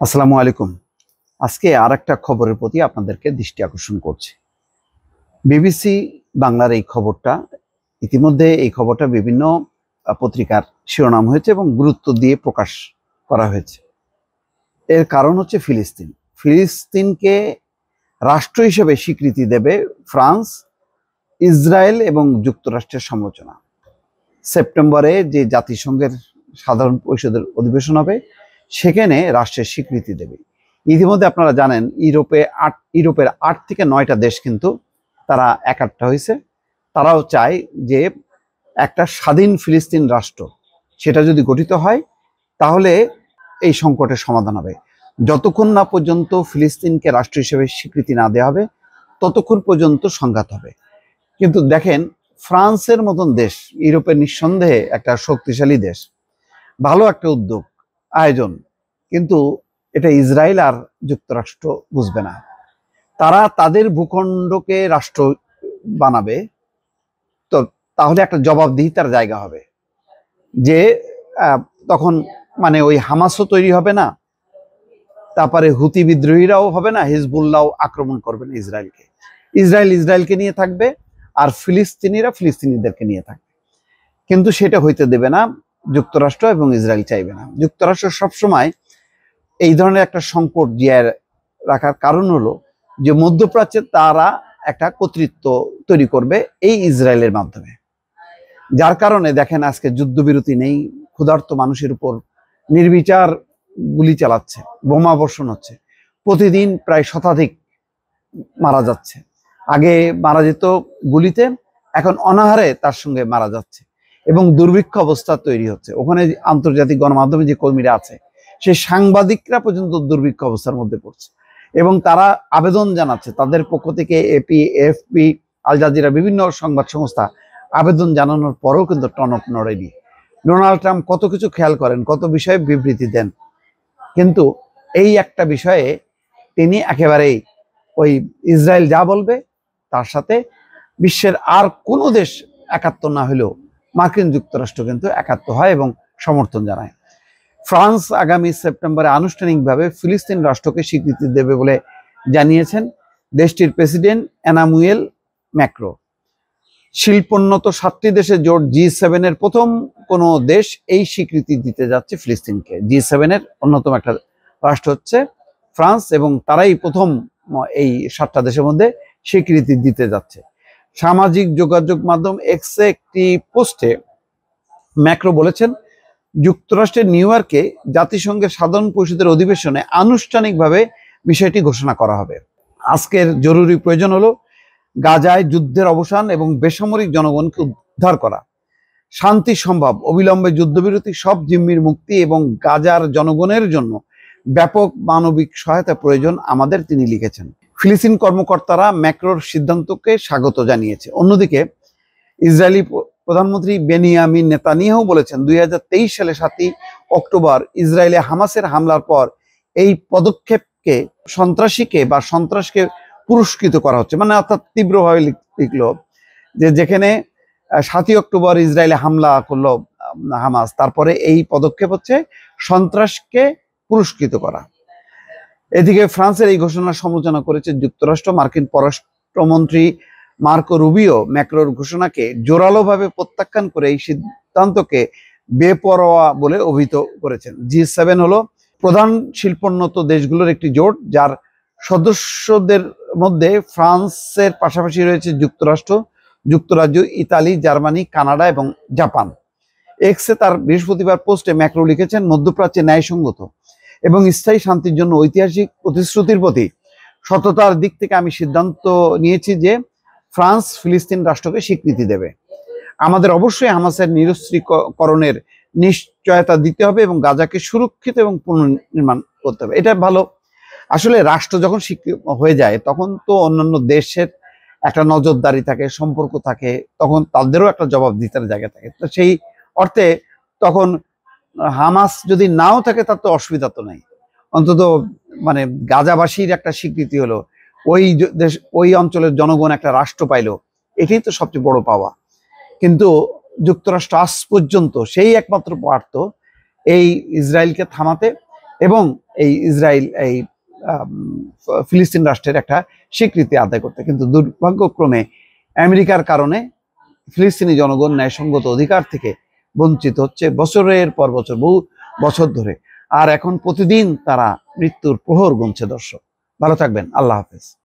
আসসালামু আলাইকুম। আজকে আর একটা খবরের প্রতি আপনাদেরকে দৃষ্টি আকর্ষণ করছি। বিবিসি বাংলার এই খবরটা, ইতিমধ্যে এই খবরটা বিভিন্ন পত্রিকার শিরোনাম হয়েছে এবং গুরুত্ব দিয়ে প্রকাশ করা হয়েছে। এর কারণ হচ্ছে ফিলিস্তিন। ফিলিস্তিনকে রাষ্ট্র হিসেবে স্বীকৃতি দেবে ফ্রান্স, ইসরায়েল এবং যুক্তরাষ্ট্রের সমালোচনা। সেপ্টেম্বরে যে জাতিসংঘের সাধারণ পরিষদের অধিবেশন হবে, সেখানে রাষ্ট্রের স্বীকৃতি দেবে। ইতিমধ্যে আপনারা জানেন ইউরোপের 8 থেকে 9টা দেশ কিন্তু তারা একাট্টা হয়েছে। তারাও চায় যে একটা স্বাধীন ফিলিস্তিন রাষ্ট্র সেটা যদি গঠিত হয় তাহলে এই সংকটের সমাধান হবে। যতক্ষণ না পর্যন্ত ফিলিস্তিনকে রাষ্ট্র হিসেবে স্বীকৃতি না দেওয়া হবে ততক্ষণ পর্যন্ত সংঘাত হবে। কিন্তু দেখেন, ফ্রান্সের মতন দেশ, ইউরোপের নিঃসন্দেহে একটা শক্তিশালী দেশ, ভালো একটা উদ্যোগ আয়োজন, কিন্তু এটা ইসরায়েল আর যুক্তরাষ্ট্র বুঝবে না। তারা তাদের ভূখণ্ডকে রাষ্ট্র বানাবে, তো তাহলে একটা জবাবদিহিতার জায়গা হবে যে তখন মানে ওই হামাসও তৈরি হবে না, তারপরে হুতি বিদ্রোহীরাও হবে না, হিজবুল্লাহ আক্রমণ করবে না ইসরায়েলকে। ইসরায়েলকে নিয়ে থাকবে আর ফিলিস্তিনিরা ফিলিস্তিনিদেরকে নিয়ে থাকবে। কিন্তু সেটা হইতে দেবে না যুক্তরাষ্ট্র, এবং ইসরায়েল চাইবে না। যুক্তরাষ্ট্র সবসময় এই ধরনের একটা সংকট জিয়ায় রাখার কারণ হলো যে মধ্যপ্রাচ্যে তারা একটা কর্তৃত্ব তৈরি করবে এই ইসরায়েলের মাধ্যমে। যার কারণে দেখেন আজকে যুদ্ধবিরতি নেই, ক্ষুধার্ত মানুষের উপর নির্বিচার গুলি চালাচ্ছে, বোমা বর্ষণ হচ্ছে, প্রতিদিন প্রায় শতাধিক মারা যাচ্ছে। আগে মারা যেত গুলিতে, এখন অনাহারে তার সঙ্গে মারা যাচ্ছে এবং দুর্ভিক্ষ অবস্থা তৈরি হচ্ছে। ওখানে আন্তর্জাতিক গণমাধ্যমে যে কর্মীরা আছে, সেই সাংবাদিকরা পর্যন্ত দুর্ভিক্ষ অবস্থার মধ্যে পড়ছে এবং তারা আবেদন জানাচ্ছে তাদের পক্ষ থেকে। এপি, এফপি, আল জাজিরা, বিভিন্ন সংবাদ সংস্থা আবেদন জানানোর পরেও কিন্তু টনক নড়েনি। ডোনাল্ড ট্রাম্প কত কিছু খেয়াল করেন, কত বিষয়ে বিবৃতি দেন, কিন্তু এই একটা বিষয়ে তিনি একেবারেই ওই ইসরায়েল যা বলবে তার সাথে বিশ্বের আর কোনো দেশ একাত্ম না হলেও মার্কিন যুক্তরাষ্ট্র কিন্তু একাত্ম হয় এবং সমর্থন জানায়। ফ্রান্স আগামী সেপ্টেম্বরে আনুষ্ঠানিকভাবে ফিলিস্তিন রাষ্ট্রকে স্বীকৃতি দেবে বলে জানিয়েছেন দেশটির প্রেসিডেন্ট এনামুয়েল ম্যাক্রো। শিল্পোন্নত 7টি দেশে জোট G7 এর প্রথম কোনো দেশ এই স্বীকৃতি দিতে যাচ্ছে ফিলিস্তিনকে। G7 এর অন্যতম একটা রাষ্ট্র হচ্ছে ফ্রান্স, এবং তারাই প্রথম এই 7টা দেশের মধ্যে স্বীকৃতি দিতে যাচ্ছে। সামাজিক যোগাযোগ মাধ্যম এক্সে একটি পোস্টে ম্যাক্রো বলেছেন, যুক্তরাষ্ট্রের নিউ ইয়র্কে জাতিসংঘের সাধারণ পরিষদের অধিবেশনে আনুষ্ঠানিকভাবে বিষয়টি ঘোষণা করা হবে। আজকের জরুরি প্রয়োজন হলো গাজায় যুদ্ধের অবসান এবং বেসামরিক জনগণকে উদ্ধার করা। শান্তি সম্ভব, অবিলম্বে যুদ্ধবিরতি, সব জিম্মির মুক্তি এবং গাজার জনগণের জন্য ব্যাপক মানবিক সহায়তা প্রয়োজন আমাদের, তিনি লিখেছেন। ফিলিস্তিন কর্মকর্তারা ম্যাক্রোর সিদ্ধান্তকে স্বাগত জানিয়েছে। অন্যদিকে ইসরায়েলি প্রধানমন্ত্রী বেনিয়ামিন নেতানিয়াহু বলেছেন 2023 সালে 7ই অক্টোবর ইসরায়েলে হামাসের হামলার পর এই পদক্ষেপকে সন্ত্রাসকে পুরস্কৃত করা হচ্ছে। মানে অর্থাৎ তীব্রভাবে লিখলো যে যেখানে 7ই অক্টোবর ইসরায়েলে হামলা করলো হামাস, তারপরে এই পদক্ষেপ হচ্ছে সন্ত্রাসকে পুরস্কৃত করা। এদিকে ফ্রান্সের এই ঘোষণার সমালোচনা করেছে যুক্তরাষ্ট্র। মার্কিন পররাষ্ট্রমন্ত্রী মার্কো রুবিও ম্যাক্রোর ঘোষণাকে জোরালোভাবে প্রত্যাখ্যান করে এই সিদ্ধান্তকে বেপরোয়া বলে অভিহিত করেছেন। G7 হলো প্রধান শিল্পোন্নত দেশগুলোর একটি জোট, যার সদস্যদের মধ্যে ফ্রান্সের পাশাপাশি রয়েছে যুক্তরাজ্য, ইতালি, জার্মানি, কানাডা এবং জাপান। এক্সে তার বৃহস্পতিবার পোস্টে ম্যাক্রো লিখেছেন, মধ্যপ্রাচ্যে ন্যায়সঙ্গত এবং স্থায়ী শান্তির জন্য ঐতিহাসিক প্রতিশ্রুতির প্রতি সততার দিক থেকে আমি সিদ্ধান্ত নিয়েছি যে ফ্রান্স ফিলিস্তিন রাষ্ট্রকে স্বীকৃতি দেবে। আমাদের অবশ্যই হামাসের নিরস্ত্রীকরণের নিশ্চয়তা দিতে হবে এবং গাজাকে সুরক্ষিত এবং পুনর্নির্মাণ করতে হবে। এটা ভালো। আসলে রাষ্ট্র যখন স্বীকৃত হয়ে যায় তখন তো অন্যান্য দেশের একটা নজরদারি থাকে, সম্পর্ক থাকে, তখন তাদেরও একটা জবাবদিহিতার জায়গা থাকে। তো সেই অর্থে তখন হামাস যদি নাও থাকে তার তো অসুবিধা তো নাই, অন্তত মানে গাজাবাসীর একটা স্বীকৃতি হলো, ওই অঞ্চলের জনগণ একটা রাষ্ট্র পাইলো, এটাই তো সবচেয়ে বড় পাওয়া। কিন্তু যুক্তরাষ্ট্র আজ পর্যন্ত সেই একমাত্র পারত এই ইসরায়েলকে থামাতে এবং এই ইসরায়েল এই ফিলিস্তিন রাষ্ট্রের একটা স্বীকৃতি আদায় করতে, কিন্তু দুর্ভাগ্যক্রমে আমেরিকার কারণে ফিলিস্তিনি জনগণ ন্যায়সঙ্গত অধিকার থেকে বঞ্চিত হচ্ছে বছরের পর বছর, বহু বছর ধরে। আর এখন প্রতিদিন তারা মৃত্যুর প্রহর গুনছে। দর্শক, ভালো থাকবেন। আল্লাহ হাফেজ।